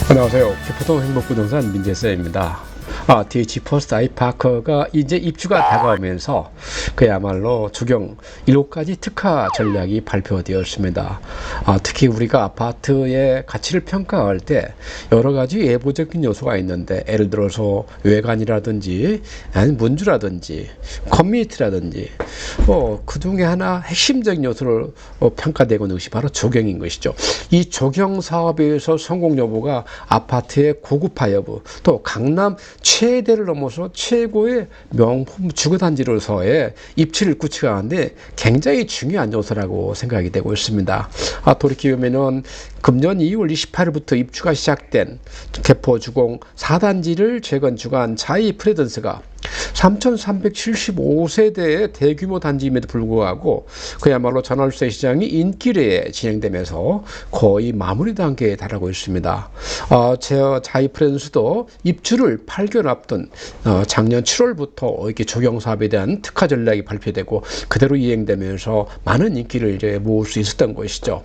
안녕하세요. 교포동 행복부동산 민재쌤입니다. DH 퍼스트 아이파크가 이제 입주가 다가오면서 그야말로 적용 7가지 특화 전략이 발표되었습니다. 특히 우리가 아파트의 가치를 평가할 때 여러 가지 예보적인 요소가 있는데, 예를 들어서 외관이라든지 아니 문주라든지 커뮤니티라든지 그 중에 하나 핵심적인 요소를 평가되고 있는 것이 바로 적용인 것이죠. 이 적용 사업에서 성공 여부가 아파트의 고급화 여부, 또 강남 최대를 넘어서 최고의 명품 주거단지로서의 입지를 구축하는데 굉장히 중요한 요소라고 생각이 되고 있습니다. 돌이켜보면은 금년 2월 28일부터 입주가 시작된 개포주공 4단지를 재건축한 자이 프레전스가 3,375세대의 대규모 단지임에도 불구하고 그야말로 전월세 시장이 인기리에 진행되면서 거의 마무리 단계에 달하고 있습니다. 자이 프레전스도 입주를 8개월 앞둔 작년 7월부터 이렇게 적용 사업에 대한 특화 전략이 발표되고 그대로 이행되면서 많은 인기를 이제 모을 수 있었던 것이죠.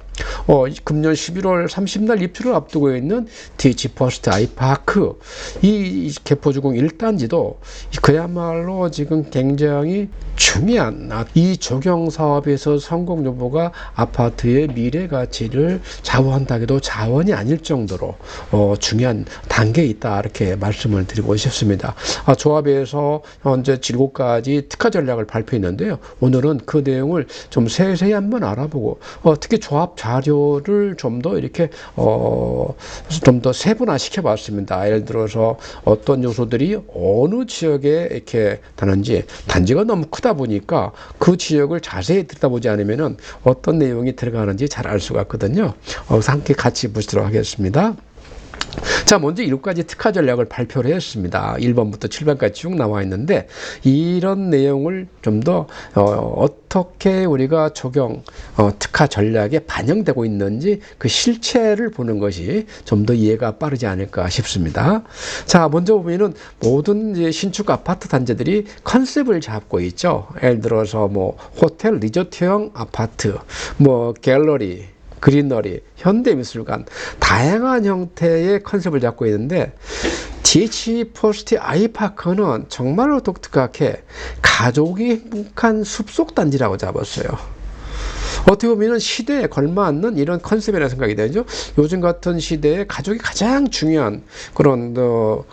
금년 11월 30날 입주를 앞두고 있는 DH 퍼스트 아이파크 이 개포주공 1단지도 그야말로 지금 굉장히 중요한 이 적용 사업에서 성공 여부가 아파트의 미래 가치를 좌우한다 해도 자원이 아닐 정도로 중요한 단계에 있다, 이렇게 말씀을 드리고 싶습니다. 조합에서 현재 7가지 특화 전략을 발표했는데요. 오늘은 그 내용을 좀 세세히 한번 알아보고 특히 조합 자료를 좀 더 이렇게 좀 더 세분화 시켜봤습니다. 예를 들어서 어떤 요소들이 어느 지역에 이렇게 다는지, 단지가 너무 크다 보니까 그 지역을 자세히 들여다보지 않으면은 어떤 내용이 들어가는지 잘 알 수가 없거든요. 함께 같이 보시도록 하겠습니다. 자, 먼저 7가지 특화 전략을 발표를 했습니다. 1번부터 7번까지 쭉 나와 있는데, 이런 내용을 좀 더 어떻게 우리가 적용 특화 전략에 반영되고 있는지 그 실체를 보는 것이 좀 더 이해가 빠르지 않을까 싶습니다. 자, 먼저 보면은 모든 이제 신축 아파트 단지들이 컨셉을 잡고 있죠. 예를 들어서 뭐 호텔 리조트형 아파트, 뭐 갤러리, 그리너리, 현대미술관, 다양한 형태의 컨셉을 잡고 있는데, DH 퍼스트 아이파크는 정말로 독특하게 가족이 행복한 숲속 단지라고 잡았어요. 어떻게 보면 시대에 걸맞는 이런 컨셉이라는 생각이 되죠. 요즘 같은 시대에 가족이 가장 중요한 그런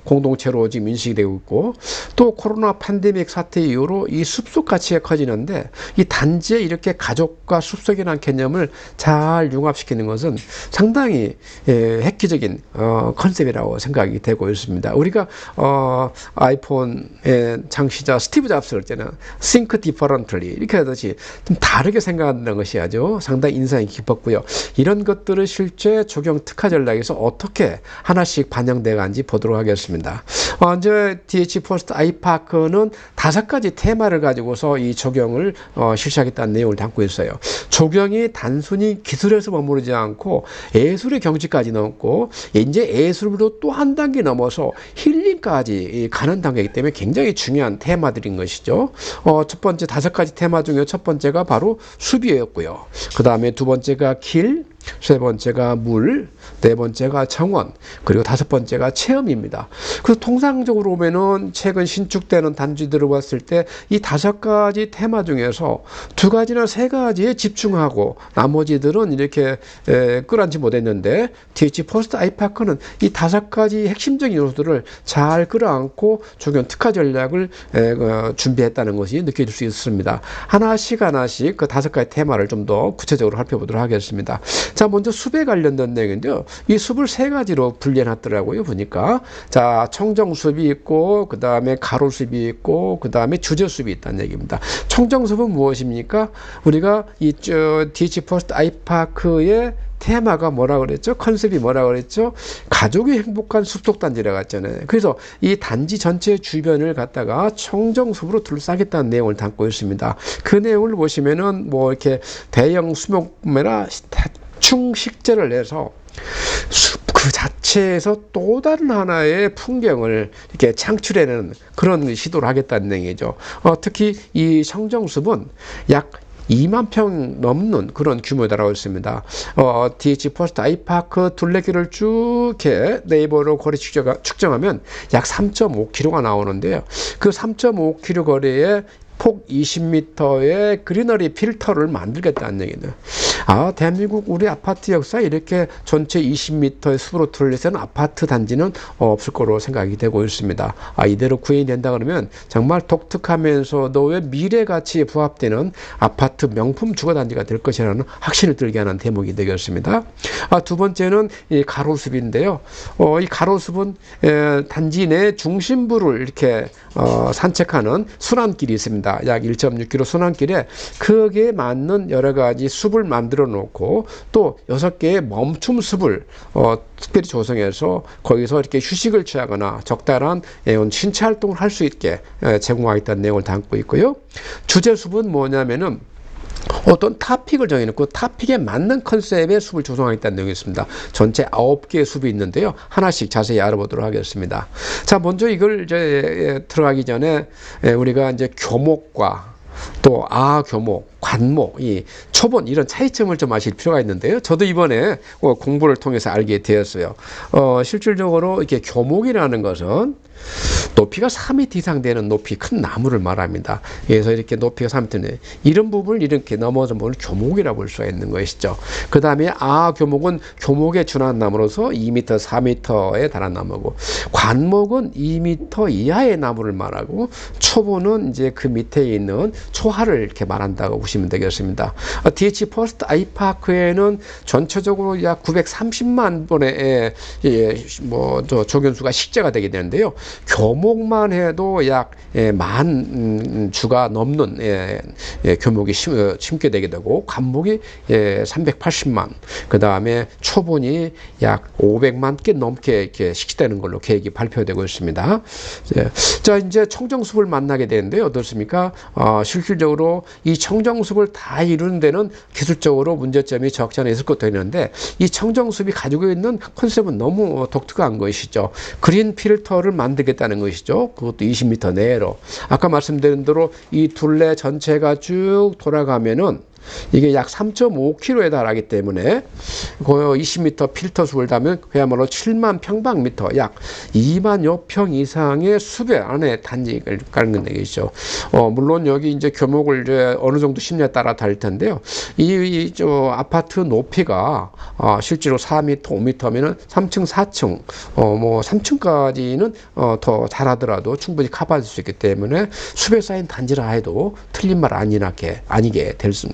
공동체로 지금 인식이 되고 있고, 또 코로나 팬데믹 사태 이후로 이 숲속 가치가 커지는데, 이 단지에 이렇게 가족과 숲속이라는 개념을 잘 융합시키는 것은 상당히 획기적인 컨셉이라고 생각이 되고 있습니다. 우리가 아이폰의 창시자 스티브 잡스를 때는 think differently 이렇게 하듯이 좀 다르게 생각한다는 것이 아주 상당히 인상이 깊었고요. 이런 것들을 실제 적용 특화 전략에서 어떻게 하나씩 반영되어 간지 보도록 하겠습니다. 이제 DH 퍼스트 아이파크는 5가지 테마를 가지고서 이 적용을 실시하겠다는 내용을 담고 있어요. 적용이 단순히 기술에서 머무르지 않고 예술의 경지까지 넘고, 이제 예술로 또 한 단계 넘어서 힐링까지 가는 단계이기 때문에 굉장히 중요한 테마들인 것이죠. 첫 번째 5가지 테마 중에 첫 번째가 바로 숲이었고요. 그 다음에 두 번째가 길, 세 번째가 물, 네 번째가 정원, 그리고 5번째가 체험입니다. 그래서 통상적으로 보면은 최근 신축되는 단지들을 봤을 때 이 5가지 테마 중에서 2가지나 3가지에 집중하고 나머지들은 이렇게 끌어안지 못했는데, DH 퍼스트 아이파크는 이 5가지 핵심적인 요소들을 잘 끌어안고 적용 특화 전략을 준비했다는 것이 느껴질 수 있습니다. 하나씩 그 5가지 테마를 좀 더 구체적으로 살펴보도록 하겠습니다. 자, 먼저 숲에 관련된 내용인데요. 이 숲을 3가지로 분리해놨더라고요, 보니까. 자, 청정숲이 있고, 그 다음에 가로숲이 있고, 그 다음에 주저숲이 있다는 얘기입니다. 청정숲은 무엇입니까? 우리가 이 DH 퍼스트 아이파크의 테마가 뭐라 그랬죠? 컨셉이 뭐라 그랬죠? 가족이 행복한 숲속 단지라고 했잖아요. 그래서 이 단지 전체 주변을 갖다가 청정숲으로 둘러싸겠다는 내용을 담고 있습니다. 그 내용을 보시면은 뭐 이렇게 대형 수목매나 대충 식재를 내서 숲 그 자체에서 또 다른 하나의 풍경을 이렇게 창출해내는 그런 시도를 하겠다는 얘기죠. 특히 이 청정숲은 약 2만 평 넘는 그런 규모다라고 했습니다. DH 퍼스트 아이파크 둘레길을 쭉 이렇게 네이버로 거리 측정하면 약 3.5km가 나오는데요. 그 3.5km 거리에 폭 20m의 그리너리 필터를 만들겠다는 얘기는, 대한민국 우리 아파트 역사에 이렇게 전체 20m의 숲으로 둘러싼 아파트 단지는 없을 거로 생각이 되고 있습니다. 이대로 구현이 된다 그러면 정말 독특하면서도 왜 미래 가치에 부합되는 아파트 명품 주거단지가 될 것이라는 확신을 들게 하는 대목이 되겠습니다. 두 번째는 이 가로수비인데요. 이 가로수비는 단지 내 중심부를 이렇게 산책하는 순환길이 있습니다. 약 1.6km 순환길에 거기에 맞는 여러 가지 숲을 만들어 놓고 또 6개의 멈춤 숲을 특별히 조성해서 거기서 이렇게 휴식을 취하거나 적당한 신체 활동을 할 수 있게 제공하겠다는 내용을 담고 있고요. 주제 숲은 뭐냐면은 어떤 타픽을 정해놓고 타픽에 맞는 컨셉의 숲을 조성하겠다는 내용이 있습니다. 전체 9개의 숲이 있는데요. 하나씩 자세히 알아보도록 하겠습니다. 자, 먼저 이걸 이제 들어가기 전에 우리가 이제 교목과 또 교목, 관목, 이 초본 이런 차이점을 좀 아실 필요가 있는데요. 저도 이번에 공부를 통해서 알게 되었어요. 실질적으로 이렇게 교목이라는 것은 높이가 4m 이상 되는 높이 큰 나무를 말합니다. 그래서 이렇게 높이가 3m 이런 부분을 이렇게 넘어서 보면 교목이라고 볼 수가 있는 것이죠. 그 다음에 교목은 교목에 준한 나무로서 2m, 4m에 달한 나무고, 관목은 2m 이하의 나무를 말하고, 초보는 이제 그 밑에 있는 초하를 이렇게 말한다고 보시면 되겠습니다. DH 퍼스트 아이파크에는 전체적으로 약 930만 번의 조견수가 식재가 되게 되는데요. 교목만 해도 약 10,000 주가 넘는 교목이 심게 되게 되고, 관목이 380만, 그 다음에 초본이 약 500만 개 넘게 이렇게 식재되는 걸로 계획이 발표되고 있습니다. 자, 이제 청정숲을 만나게 되는데요. 어떻습니까? 실질적으로 이 청정숲을 다 이루는 데는 기술적으로 문제점이 적지 않아 있을 것도 있는데, 이 청정숲이 가지고 있는 컨셉은 너무 독특한 것이죠. 그린 필터를 만들겠다는 것이죠. 그것도 20m 내로. 아까 말씀드린 대로 이 둘레 전체가 쭉 돌아가면은 이게 약 3.5km에 달하기 때문에 그 20m 필터 숲을 달면 그야말로 7만 평방미터, 약 2만여 평 이상의 숲에 안에 단지를 깔는 얘기죠. 물론 여기 이제 교목을 이제 어느 정도 심리에 따라 다를 텐데요. 이 아파트 높이가 실제로 4m, 5m면은 3층, 4층, 3층까지는 더 잘하더라도 충분히 커버할 수 있기 때문에 숲에 쌓인 단지라 해도 틀린 말 아니게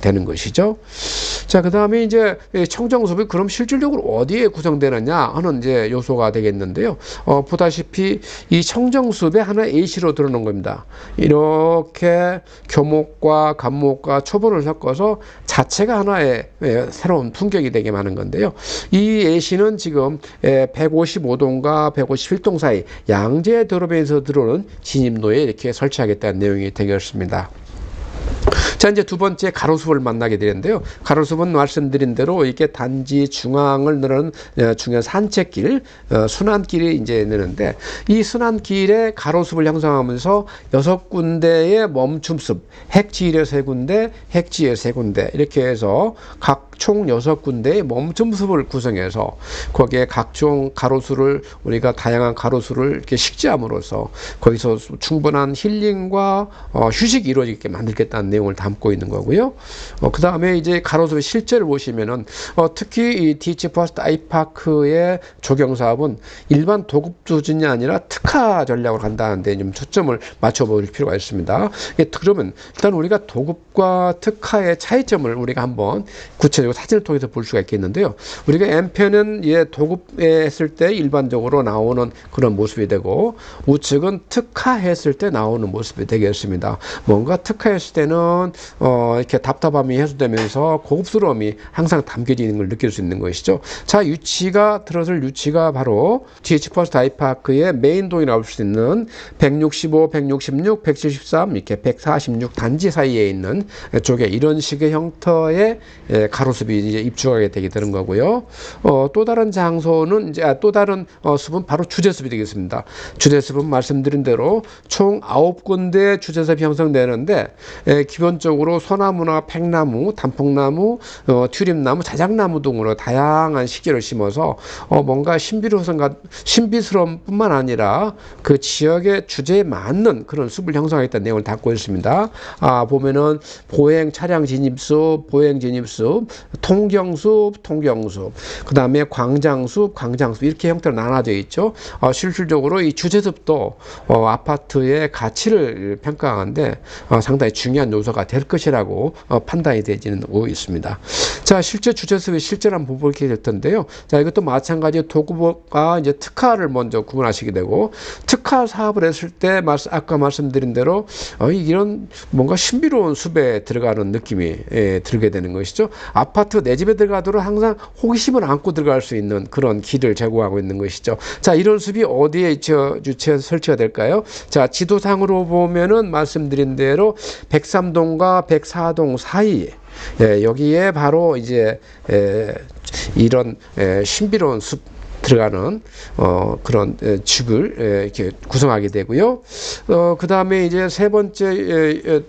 되는 것이죠. 자, 그 다음에 이제 청정숲이 그럼 실질적으로 어디에 구성되느냐 하는 이제 요소가 되겠는데요. 보다시피 이 청정숲에 하나의 예시로 들어놓은 겁니다. 이렇게 교목과 관목과 초본을 섞어서 자체가 하나의 새로운 풍경이 되게 많은 건데요. 이 예시는 지금 155동과 151동 사이 양재 도로변에서 들어오는 진입로에 이렇게 설치하겠다는 내용이 되겠습니다. 자, 이제 두 번째 가로수를 만나게 되는데요. 가로수는 말씀드린 대로 이렇게 단지 중앙을 늘어는 중요한 산책길, 순환길이 이제 느는데, 이 순환길에 가로수를 형성하면서 6군데의 멈춤숲, 핵지일에 3군데, 핵지에 3군데 이렇게 해서 각 총 6군데의 멈춤숲을 구성해서 거기에 각종 가로수를 우리가 다양한 가로수를 이렇게 식재함으로써 거기서 충분한 힐링과 휴식이 이루어지게 만들겠다는 내용을 담고 있는 거고요. 그 다음에 이제 가로수의 실제를 보시면은 특히 이 DH 퍼스트 아이파크의 조경 사업은 일반 도급 수준이 아니라 특화 전략으로 간다는데 좀 초점을 맞춰볼 필요가 있습니다. 그러면 일단 우리가 도급과 특화의 차이점을 우리가 한번 구체적으로 사진을 통해서 볼 수가 있겠는데요. 우리가 N편은 도급했을 때 일반적으로 나오는 그런 모습이 되고, 우측은 특화했을 때 나오는 모습이 되겠습니다. 뭔가 특화했을 때는 이렇게 답답함이 해소되면서 고급스러움이 항상 담겨지는 걸 느낄 수 있는 것이죠. 자, 들어설 위치가 바로 DH 퍼스트 아이파크의 메인동이라고 할 수 있는 165, 166, 173, 이렇게 146 단지 사이에 있는 쪽에 이런 식의 형태의 가로수 가로수비 이제 입주하게 되는 거고요. 또 다른 장소는 이제 또 다른 숲은 바로 주제숲이 되겠습니다. 주제숲은 말씀드린 대로 총 9군데 주제숲이 형성되는데 기본적으로 소나무나 팽나무, 단풍나무, 튤립나무, 자작나무 등으로 다양한 시기를 심어서 뭔가 신비스러움 뿐만 아니라 그 지역의 주제에 맞는 그런 숲을 형성하겠다는 내용을 담고 있습니다. 보면은 보행 차량 진입숲, 보행 진입숲, 통경숲, 그 다음에 광장숲 이렇게 형태로 나눠져 있죠. 실질적으로 이 주제숲도 아파트의 가치를 평가하는데 상당히 중요한 요소가 될 것이라고 판단이 되지는 있습니다. 자, 실제 주제숲의 실제를 한번 보게 될 텐데요. 자, 이것도 마찬가지로 도급과 이제 특화를 먼저 구분하시게 되고, 특화 사업을 했을 때 아까 말씀드린 대로 이런 뭔가 신비로운 숲에 들어가는 느낌이 들게 되는 것이죠. 아파트 내 집에 들어가도록 항상 호기심을 안고 들어갈 수 있는 그런 길을 제공하고 있는 것이죠. 자, 이런 숲이 어디에 설치가 될까요? 자, 지도상으로 보면은 말씀드린 대로 103동과 104동 사이에 여기에 바로 이제 이런 신비로운 숲 들어가는 그런 집을 이렇게 구성하게 되고요. 그 다음에 이제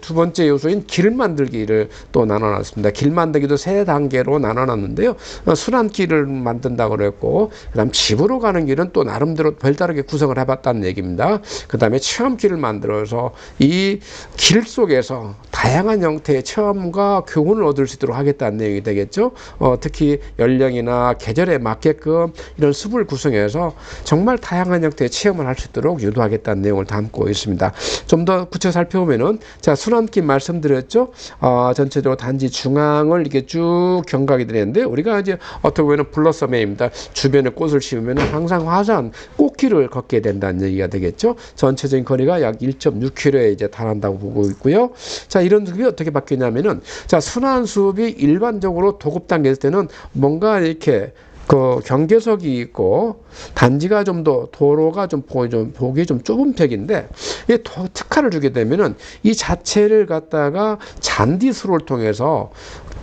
두 번째 요소인 길 만들기를 또 나눠놨습니다. 길 만들기도 3단계로 나눠놨는데요. 순환길을 만든다고 그랬고, 그 다음 집으로 가는 길은 또 나름대로 별다르게 구성을 해봤다는 얘기입니다. 그 다음에 체험길을 만들어서 이 길 속에서 다양한 형태의 체험과 교훈을 얻을 수 있도록 하겠다는 내용이 되겠죠. 특히 연령이나 계절에 맞게끔 이런 숲을 구성해서 정말 다양한 형태의 체험을 할 수 있도록 유도하겠다는 내용을 담고 있습니다. 좀 더 구체적으로 살펴보면은, 자, 순환길 말씀드렸죠. 전체적으로 단지 중앙을 이렇게 쭉 경각이 되는데, 우리가 이제 어떻게 보면 블러썸입니다. 주변에 꽃을 심으면 항상 화사한 꽃길을 걷게 된다는 얘기가 되겠죠. 전체적인 거리가 약 1.6km에 이제 달한다고 보고 있고요. 자, 이런 숲이 어떻게 바뀌냐면은, 자, 순환숲이 일반적으로 도급 단계일 때는 뭔가 이렇게 그 경계석이 있고 단지가 좀 더 도로가 좀 보기 좀 좁은 편인데, 이 특화를 주게 되면은 이 자체를 갖다가 잔디수로를 통해서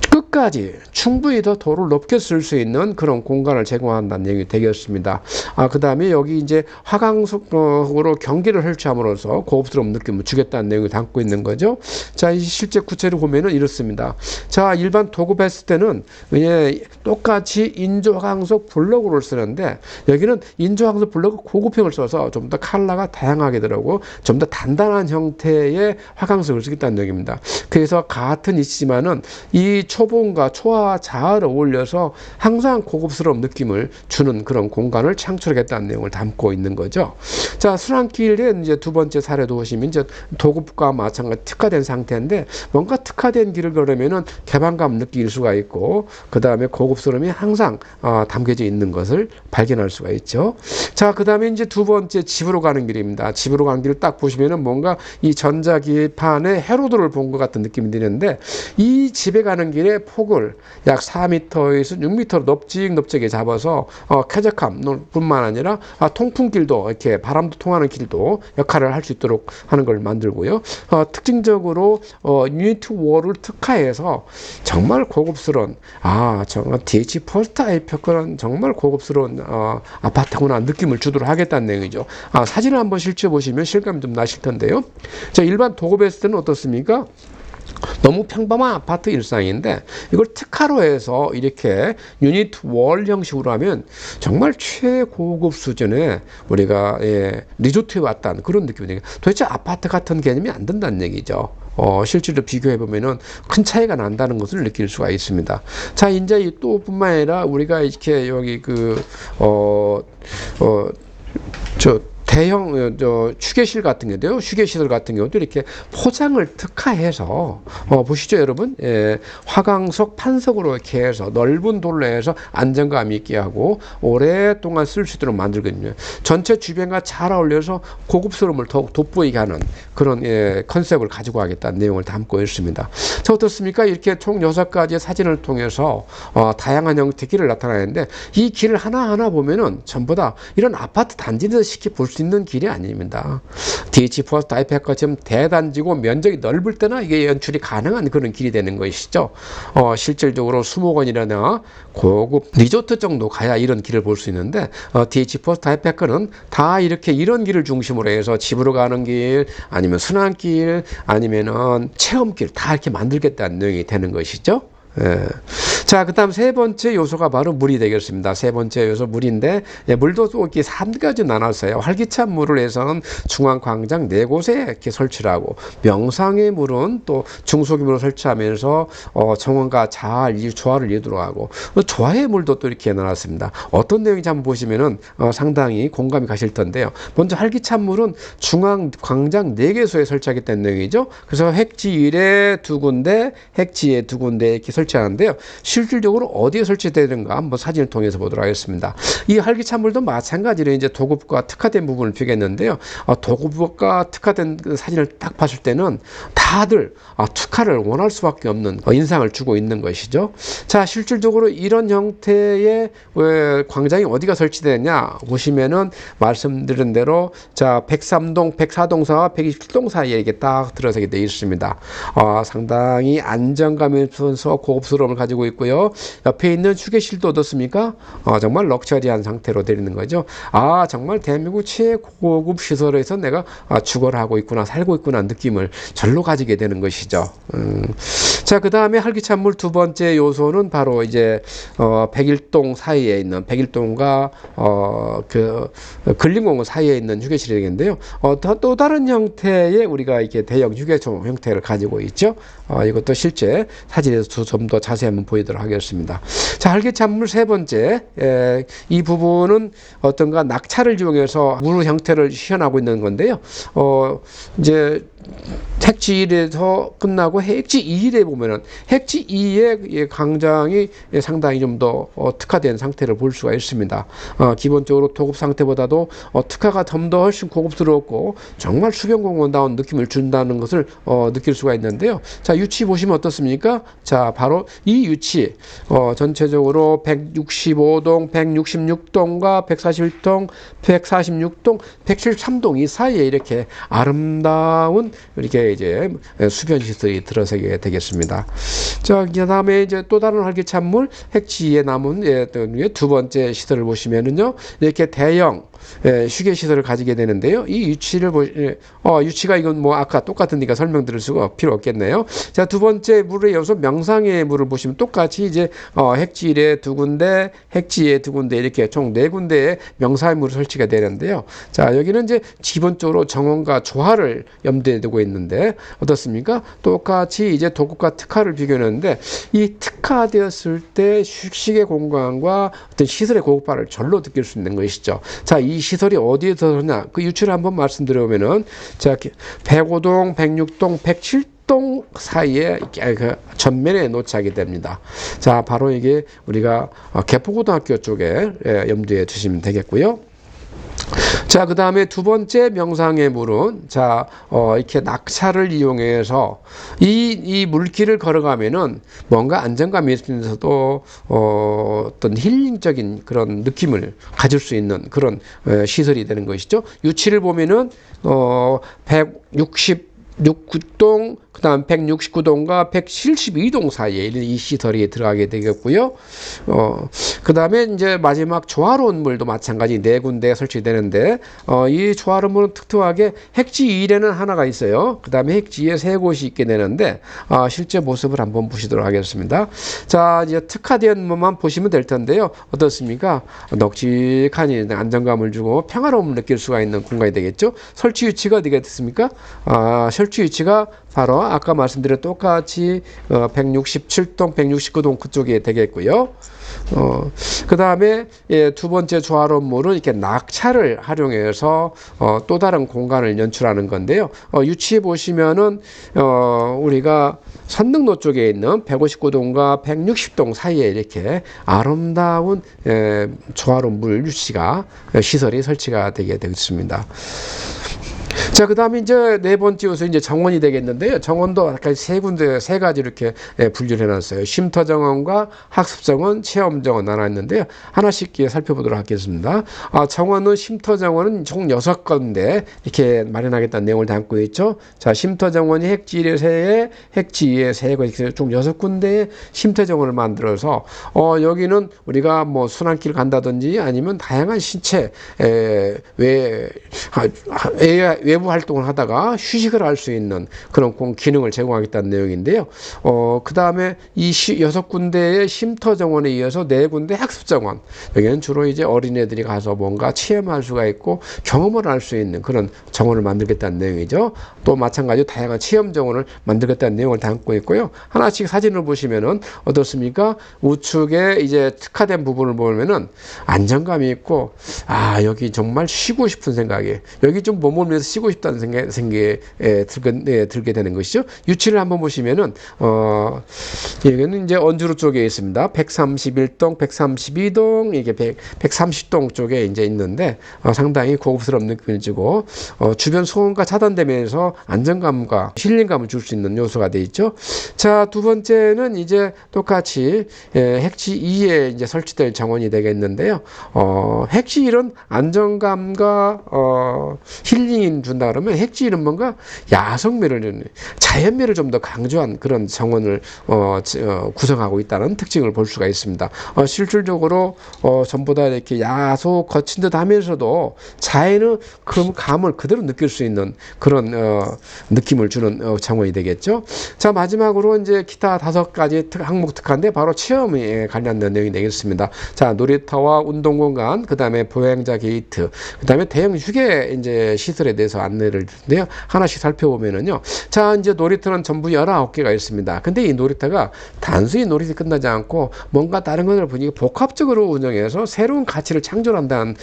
끝까지 충분히 더 도로를 높게 쓸 수 있는 그런 공간을 제공한다는 얘기 되겠습니다. 그 다음에 여기 이제 화강석으로 경기를 설치함으로써 고급스러운 느낌을 주겠다는 내용을 담고 있는 거죠. 자, 실제 구체로 보면은 이렇습니다. 자, 일반 도급했을 때는 똑같이 인조화강석 블록으로 쓰는데, 여기는 인조화강석 블록 고급형을 써서 좀 더 컬러가 다양하게 들어가고 좀 더 단단한 형태의 화강석을 쓰겠다는 얘기입니다. 그래서 같은 이치지만은 이 초봉과 초와 자아를 어울려서 항상 고급스러운 느낌을 주는 그런 공간을 창출하겠다는 내용을 담고 있는 거죠. 자, 순환길의 이제 두 번째 사례도 보시면 이제 도급과 마찬가지 특화된 상태인데, 뭔가 특화된 길을 걸으면은 개방감 느낄 수가 있고, 그 다음에 고급스러움이 항상 담겨져 있는 것을 발견할 수가 있죠. 자, 그 다음에 이제 두 번째 집으로 가는 길입니다. 집으로 가는 길을 딱 보시면은 뭔가 이 전자기판의 해로도를 본 것 같은 느낌이 드는데, 이 집에 가는 길에 폭을 약 4m에서 6m로 넓적넓적하게 잡아서 쾌적함 뿐만 아니라 통풍길도 이렇게 바람도 통하는 길도 역할을 할 수 있도록 하는 걸 만들고요. 특징적으로 유니트 월을 특화해서 정말 고급스러운 정말 DH 폴스타의 표현은 정말 고급스러운 아파트구나 느낌을 주도록 하겠다는 내용이죠. 사진을 한번 실제 보시면 실감이 좀 나실 텐데요. 자, 일반 도급했을 때는 어떻습니까? 너무 평범한 아파트 일상인데, 이걸 특화로 해서 이렇게 유니트 월 형식으로 하면 정말 최고급 수준의 우리가 리조트에 왔다는 그런 느낌이 들어요. 도대체 아파트 같은 개념이 안 된다는 얘기죠. 실제로 비교해 보면은 큰 차이가 난다는 것을 느낄 수가 있습니다. 자, 이제 또 뿐만 아니라 우리가 이렇게 여기 대형 휴게실 같은 경우도요, 휴게시설 같은 경우도 이렇게 포장을 특화해서 보시죠, 여러분. 화강석 판석으로 이렇게 해서 넓은 돌로 해서 안정감 있게 하고 오랫동안 쓸 수 있도록 만들거든요. 전체 주변과 잘 어울려서 고급스러움을 더욱 돋보이게 하는 그런 컨셉을 가지고 하겠다는 내용을 담고 있습니다. 자, 어떻습니까? 이렇게 총 6가지의 사진을 통해서 다양한 형태의 길을 나타내는데, 이 길을 하나하나 보면은 전부 다 이런 아파트 단지에서 쉽게 볼 수 수 있는 길이 아닙니다. DH 포스트 다이팩처럼 대단지고 면적이 넓을 때나 이게 연출이 가능한 그런 길이 되는 것이죠. 실질적으로 수목원이라나 고급 리조트 정도 가야 이런 길을 볼 수 있는데 DH 포스트 다이팩은 다 이렇게 이런 길을 중심으로 해서 집으로 가는 길, 아니면 순환길, 아니면은 체험길 다 이렇게 만들겠다는 내용이 되는 것이죠. 예. 자, 그 다음 세 번째 요소가 바로 물이 되겠습니다. 세 번째 요소 물인데, 물도 또 이렇게 3가지 나눴어요. 활기찬 물을 해서는 중앙광장 4곳에 이렇게 설치를 하고, 명상의 물은 또 중소규모로 설치하면서 정원과 잘 조화를 이루도록 하고, 조화의 물도 또 이렇게 나눴습니다. 어떤 내용인지 한번 보시면은 상당히 공감이 가실 텐데요. 먼저 활기찬 물은 중앙광장 4개소에 설치하겠다는 내용이죠. 그래서 핵지 1에 2군데, 핵지에 2군데 이렇게 설치하는데요. 실질적으로 어디에 설치되는가 한번 사진을 통해서 보도록 하겠습니다. 이 활기찬 물도 마찬가지로 이제 도급과 특화된 부분을 비겠는데요. 도급과 특화된 사진을 딱 봤을 때는 다들 특화를 원할 수밖에 없는 인상을 주고 있는 것이죠. 자, 실질적으로 이런 형태의 광장이 어디가 설치되느냐 보시면은 말씀드린 대로 자 103동, 104동사와 127동 사이에 이렇게 딱 들어서게 되어 있습니다. 상당히 안정감이 있으면서 고급스러움을 가지고 있고요. 옆에 있는 휴게실도 어떻습니까? 정말 럭셔리한 상태로 되어 있는 거죠. 정말 대한민국 최고급 시설에서 내가 주거를 하고 있구나, 살고 있구나 느낌을 절로 가지게 되는 것이죠. 자, 그 다음에 활기찬 물 두 번째 요소는 바로 이제 101동 사이에 있는 101동과 그 근린공원 사이에 있는 휴게실이 되겠는데요. 또 다른 형태의 우리가 이렇게 대형 휴게소 형태를 가지고 있죠. 이것도 실제 사진에서 좀 더 자세히 한번 보이도록 하겠습니다. 자, 활기찬 물 세 번째, 이 부분은 어떤가 낙차를 이용해서 물 형태를 시연하고 있는 건데요. 이제 핵지 1에서 끝나고 핵지 2에 보면은 핵지 2의 광장이 상당히 좀 더 특화된 상태를 볼 수가 있습니다. 기본적으로 도급 상태보다도 특화가 좀 더 훨씬 고급스럽고 정말 수변공원다운 느낌을 준다는 것을 느낄 수가 있는데요. 자, 유치 보시면 어떻습니까? 자, 바로 이 유치 전체적으로 165동, 166동과 141동, 146동, 173동 이 사이에 이렇게 아름다운 이렇게 이제 수변 시설이 들어서게 되겠습니다. 자, 그 다음에 이제 또 다른 활기찬 물 핵지에 남은 두 번째 시설을 보시면은요, 이렇게 대형 휴게 시설을 가지게 되는데요. 이 유치를 유치가 이건 뭐 아까 똑같으니까 설명드릴 수가 필요 없겠네요. 자, 두 번째 물의 요소 명상의 물을 보시면 똑같이 이제 핵지에 2군데, 핵지에 2군데 이렇게 총 4군데의 명상의 물을 설치가 되는데요. 자, 여기는 이제 기본적으로 정원과 조화를 염두에 두고 있는데 어떻습니까? 똑같이 이제 도급과 특화를 비교했는데 이 특화되었을 때 휴식의 공간과 어떤 시설의 고급화를 절로 느낄 수 있는 것이죠. 자, 이 시설이 어디에 들어서냐? 그 유치를 한번 말씀드려보면은 자, 105동, 106동, 107동 사이에 그 전면에 놓치게 됩니다. 자, 바로 이게 우리가 개포고등학교 쪽에 염두에 두시면 되겠고요. 자, 그 다음에 두 번째 명상의 물은 자, 이렇게 낙차를 이용해서 이 물길을 걸어가면은 뭔가 안정감이 있으면서도 어떤 힐링적인 그런 느낌을 가질 수 있는 그런 시설이 되는 것이죠. 유치를 보면은 166동, 그 다음 169동과 172동 사이에 이 시설이 들어가게 되겠고요. 그 다음에 이제 마지막 조화로운 물도 마찬가지 4군데 설치되는데, 이 조화로운 물은 특별하게 핵지 1에는 하나가 있어요. 그 다음에 핵지에 3곳이 있게 되는데, 실제 모습을 한번 보시도록 하겠습니다. 자, 이제 특화된 물만 보시면 될 텐데요. 어떻습니까? 넉직하니 안정감을 주고 평화로움을 느낄 수가 있는 공간이 되겠죠. 설치 위치가 어디가 됐습니까? 설치 위치가 바로 아까 말씀드린 똑같이 167동, 169동 그쪽에 되겠고요. 그 다음에 두 번째 조화로운 물은 이렇게 낙차를 활용해서 또 다른 공간을 연출하는 건데요. 유치해 보시면은 우리가 선릉로 쪽에 있는 159동과 160동 사이에 이렇게 아름다운 조화로운 물 유치가 시설이 설치가 되게 되겠습니다. 자, 그 다음에 이제 네 번째 요소 이제 정원이 되겠는데요. 정원도 아까 세 군데, 세 가지 이렇게 분류를 해놨어요. 쉼터 정원과 학습 정원, 체험 정원 나눠있는데요. 하나씩 살펴보도록 하겠습니다. 정원은, 쉼터 정원은 총 6건데 이렇게 마련하겠다는 내용을 담고 있죠. 자, 쉼터 정원이 핵지 1에 3개, 핵지 2에 3개, 총 6군데의 쉼터 정원을 만들어서, 여기는 우리가 뭐 순환길 간다든지 아니면 다양한 신체, 외부 활동을 하다가 휴식을 할 수 있는 그런 기능을 제공하겠다는 내용인데요. 그 다음에 이 6군데의 쉼터 정원에 이어서 4군데 학습 정원. 여기는 주로 이제 어린애들이 가서 뭔가 체험할 수가 있고 경험을 할 수 있는 그런 정원을 만들겠다는 내용이죠. 또 마찬가지로 다양한 체험 정원을 만들겠다는 내용을 담고 있고요. 하나씩 사진을 보시면은 어떻습니까? 우측에 이제 특화된 부분을 보면은 안정감이 있고, 여기 정말 쉬고 싶은 생각이, 여기 좀 머물면서 쉬고 싶다는 생각에 들게 되는 것이죠. 유치를 한번 보시면은, 여기는 이제 언주루 쪽에 있습니다. 131동, 132동, 이게 130동 쪽에 이제 있는데, 상당히 고급스러운 느낌을 주고, 주변 소음과 차단되면서 안정감과 힐링감을 줄 수 있는 요소가 되어 있죠. 자, 두 번째는 이제 똑같이, 핵지 2에 이제 설치될 정원이 되겠는데요. 핵지 1은 안정감과, 힐링이 준다 그러면 핵지 1은 뭔가 야성미를, 자연미를 좀 더 강조한 그런 정원을 구성하고 있다는 특징을 볼 수가 있습니다. 실질적으로 전부 다 이렇게 야소 거친 듯 하면서도 자연의 그 감을 그대로 느낄 수 있는 그런 느낌을 주는 정원이 되겠죠. 자, 마지막으로 이제 기타 5가지 항목 특화인데 바로 체험에 관련된 내용이 되겠습니다. 자, 놀이터와 운동공간, 그 다음에 보행자 게이트, 그 다음에 대형 휴게 이제 시설에 대해서 안내를 드는데요. 하나씩 살펴보면은요. 자, 이제 놀이터는 전부 19개가 있습니다. 근데 이 놀이터가 단순히 놀이터 끝나지 않고 뭔가 다른 것을 보니까 복합적으로 운영해서 새로운 가치를 창출한다는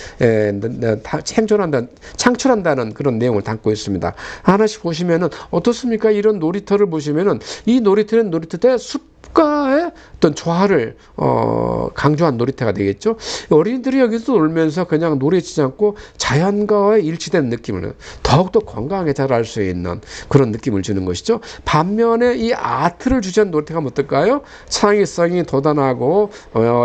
그런 내용을 담고 있습니다. 하나씩 보시면은 어떻습니까? 이런 놀이터를 보시면은 이 놀이터는 놀이터 숲과의 어떤 조화를 강조한 놀이터가 되겠죠. 어린이들이 여기서 놀면서 그냥 놀이치지 않고 자연과의 일치된 느낌을 더욱더 건강하게 자랄 수 있는 그런 느낌을 주는 것이죠. 반면에 이 아트를 주제한 놀이터가 어떨까요? 창의성이 돋아나고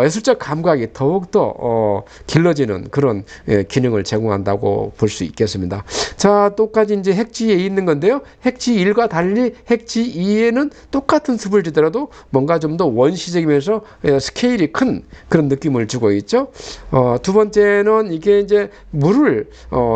예술적 감각이 더욱더 길러지는 그런 기능을 제공한다고 볼 수 있겠습니다. 자, 똑같이 이제 핵지에 있는 건데요. 핵지 1과 달리 핵지 2에는 똑같은 습을 주더라도 뭔가 좀 더 원시적이면서 스케일이 큰 그런 느낌을 주고 있죠. 두 번째는 이게 이제 물을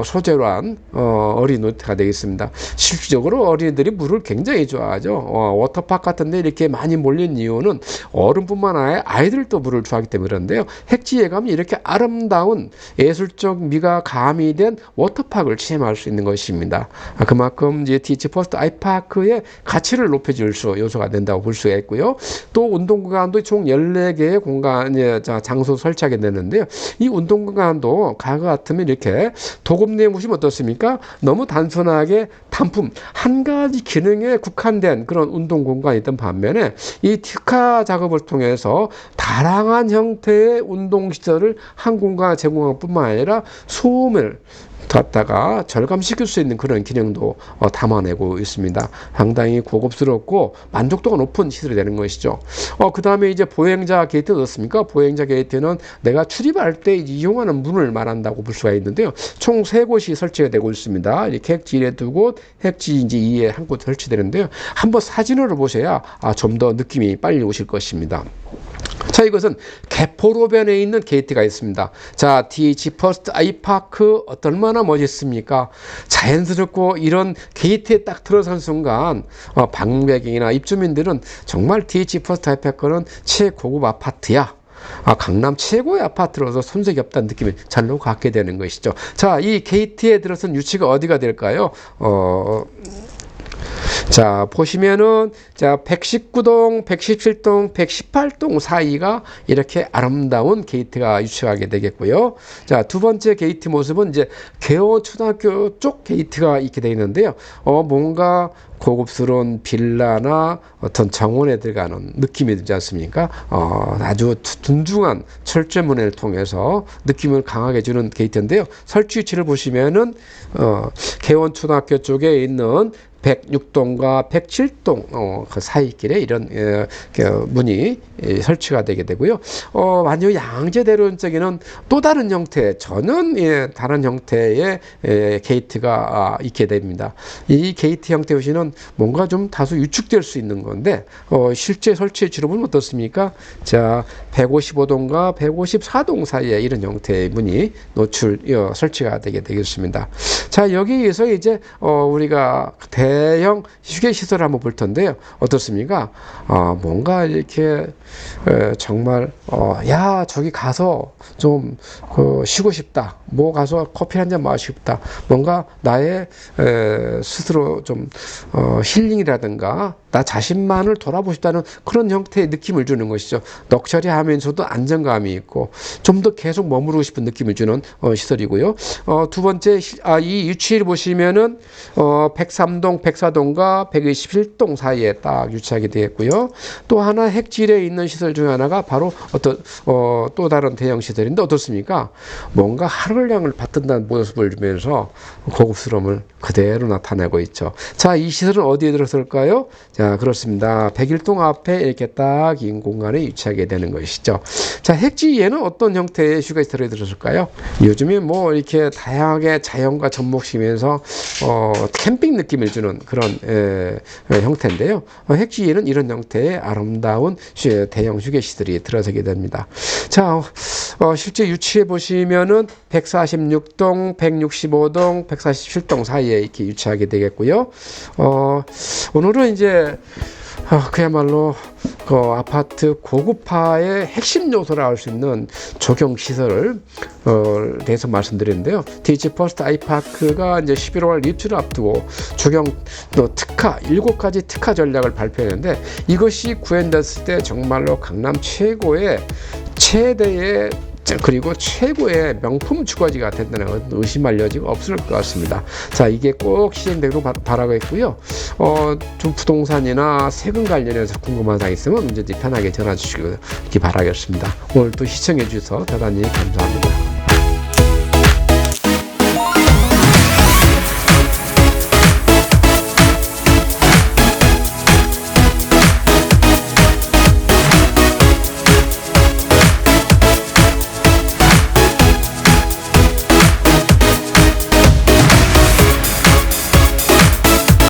소재로 한 어린이 놀이터가 되겠습니다. 실질적으로 어린이들이 물을 굉장히 좋아하죠. 워터파크 같은 데 이렇게 많이 몰린 이유는 어른뿐만 아니라 아이들도 물을 좋아하기 때문에 그런데요. 핵지에 가면 이렇게 아름다운 예술적 미가 가미된 워터파크를 체험할 수 있는 것입니다. 그만큼 이제 티치 퍼스트 아이파크의 가치를 높여줄 요소가 된다고 볼 수가 있고요. 또 운동공간도 총 14개의 장소 설치하게 되는데요. 이 운동공간도 과거 같으면 이렇게 도급내에 보시면 어떻습니까? 너무 단순하게 단품 한 가지 기능에 국한된 그런 운동공간이 있던 반면에 이 특화 작업을 통해서 다양한 형태의 운동시설을 한 공간에 제공할 뿐만 아니라 소음을 갖다가 절감시킬 수 있는 그런 기능도 담아내고 있습니다. 상당히 고급스럽고 만족도가 높은 시설이 되는 것이죠. 그 다음에 이제 보행자 게이트 어떻습니까? 보행자 게이트는 내가 출입할 때 이용하는 문을 말한다고 볼 수가 있는데요. 총 3곳이 설치가 되고 있습니다. 이렇게 핵지 1에 2곳, 핵지 이제 2에 1곳 설치되는데요. 한번 사진으로 보셔야 좀 더 느낌이 빨리 오실 것입니다. 자, 이것은 개포로변에 있는 게이트가 있습니다. 자, TH 퍼스트 아이파크 얼마나 멋있습니까? 자연스럽고 이런 게이트에 딱 들어선 순간 방배경이나 입주민들은 정말 TH 퍼스트 아이파크는 최고급 아파트야. 강남 최고의 아파트로서 손색이 없다는 느낌을 잘로 갖게 되는 것이죠. 자, 이 게이트에 들어선 위치가 어디가 될까요? 자, 보시면은 자, 119동, 117동, 118동 사이가 이렇게 아름다운 게이트가 유치하게 되겠고요. 자, 두 번째 게이트 모습은 이제 개원초등학교 쪽 게이트가 있게 되어 있는데요. 뭔가 고급스러운 빌라나 어떤 정원에 들어가는 느낌이 들지 않습니까? 아주 둔중한 철제문을 통해서 느낌을 강하게 주는 게이트인데요. 설치 위치를 보시면은 개원초등학교 쪽에 있는 106동과 107동 그 사이길에 이런 문이 설치가 되게 되고요. 완전 양재대로쪽에는 또 다른 형태, 전혀 다른 형태의 게이트가 있게 됩니다. 이 게이트 형태 보시면 뭔가 좀 다소 유축될 수 있는 건데 실제 설치의 주름은 어떻습니까? 자, 155동과 154동 사이에 이런 형태의 문이 설치가 되게 되겠습니다. 자, 여기에서 이제 우리가 대형 휴게 시설을 한번 볼 텐데요. 어떻습니까? 뭔가 이렇게 정말 야, 저기 가서 좀 쉬고 싶다. 뭐 가서 커피 한 잔 마시고 싶다. 뭔가 나의 스스로 좀 힐링이라든가 나 자신만을 돌아보고 싶다는 그런 형태의 느낌을 주는 것이죠. 넉셔리하면서도 안정감이 있고 좀 더 계속 머무르고 싶은 느낌을 주는 시설이고요. 두 번째 이 위치를 보시면은 103동, 104동과 121동 사이에 딱 유치하게 되겠고요. 또 하나 핵질에 있는 시설 중에 하나가 바로 또 다른 대형 시설인데 어떻습니까? 뭔가 하늘량을 받든다는 모습을 주면서 고급스러움을 그대로 나타내고 있죠. 자, 이 시설은 어디에 들어설까요? 자, 그렇습니다. 101동 앞에 이렇게 딱 긴 공간에 위치하게 되는 것이죠. 자, 핵지에는 어떤 형태의 휴게시설이 들어설까요? 요즘에 뭐 이렇게 다양하게 자연과 접목시키면서 캠핑 느낌을 주는 그런 형태인데요. 핵지에는 이런 형태의 아름다운 대형 휴게시설이 들어서게 됩니다. 자, 실제 유치해 보시면은 146동, 165동, 147동 사이에 이렇게 유치하게 되겠고요. 오늘은 이제 그야말로 그 아파트 고급화의 핵심 요소라 할 수 있는 적용 시설을 대해서 말씀드렸는데요. 디지 퍼스트 아이파크가 이제 11월 입주를 앞두고 적용 특화 7가지 특화 전략을 발표했는데 이것이 구현됐을 때 정말로 강남 최대의 그리고 최고의 명품 주거지가 된다는 건 의심할 여지가 없을 것 같습니다. 자, 이게 꼭 시행되기로 바라고 있고요. 좀 부동산이나 세금 관련해서 궁금한 사항 있으면 언제든지 편하게 전화 주시기 바라겠습니다. 오늘 또 시청해 주셔서 대단히 감사합니다.